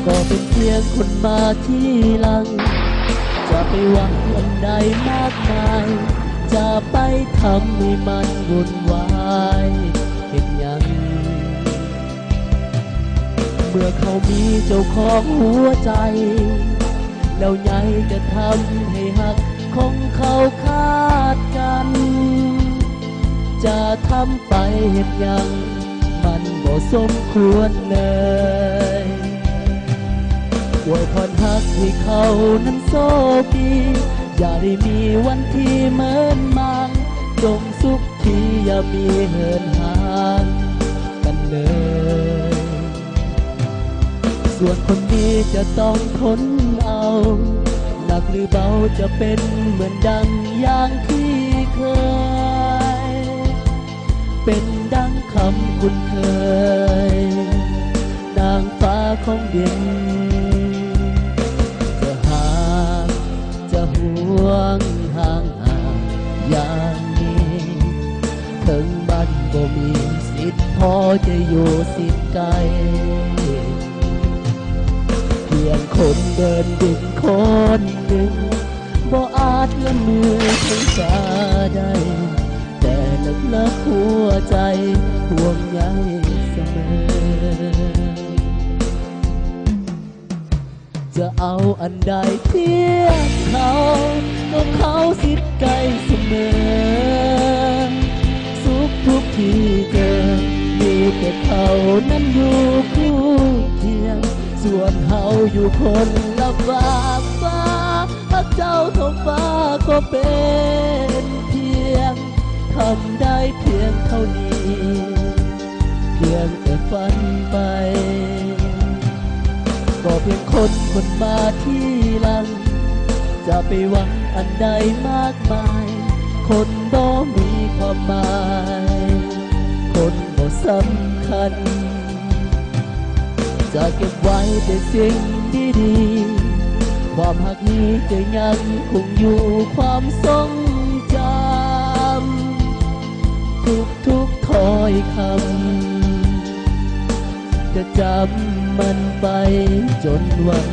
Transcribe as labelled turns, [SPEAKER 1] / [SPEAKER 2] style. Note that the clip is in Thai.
[SPEAKER 1] ก็เป็นเพียงคนมาที่หลังจะไปหวังอันใดมากมายจะไปทำให้มันวุ่นวายเหตุหยังเมื่อเขามีเจ้าของหัวใจแล้วไงจะทำให้หักของเขาขาดกันจะทำไปเหตุหยังมันบ่สมควรเลยอวยพรฮักให้เขานั้นโชคดีอย่าได้มีวันที่เหมือนมางจงสุขที่อย่ามีเหินห่างกันเลยส่วนคนนี้จะต้องทนเอาหนักหรือเบาจะเป็นเหมือนดังอย่างที่เคยเป็นดังคำคุ้นเคยนางฟ้าของดินจะหาจะห่วงห่างอย่างนี้ถึงบ้านบ่มีสิทธิ์พอจะอยู่สิทธิ์ไกลเพียงคนเดินดินคนหนึ่งบ่อาจละมือถึงฟ้าได้แต่ลึกๆหัวใจห่วงใยเสมอจะเอาอันใดเทียบเขาก็เขาสิทธิ์ไกลเสมอสุขทุกที่เจอมีแต่เขานั้นอยู่คู่เคียงส่วนเฮาอยู่คนละฝากฟ้าเจ้าท้องฟ้าก็เป็นเพียงทำได้เพียงเท่านี้เพียงแต่ฝันไปก็เพียงคนมาที่หลังจะไปหวังอันใดมากมายคนบ่มีความหมายคนบ่สำคัญจะเก็บไว้แต่สิ่งดีๆความหักนี้จะยังคงอยู่ความทรงจำทุกถ้อยคำจะจำมันไปจนวัน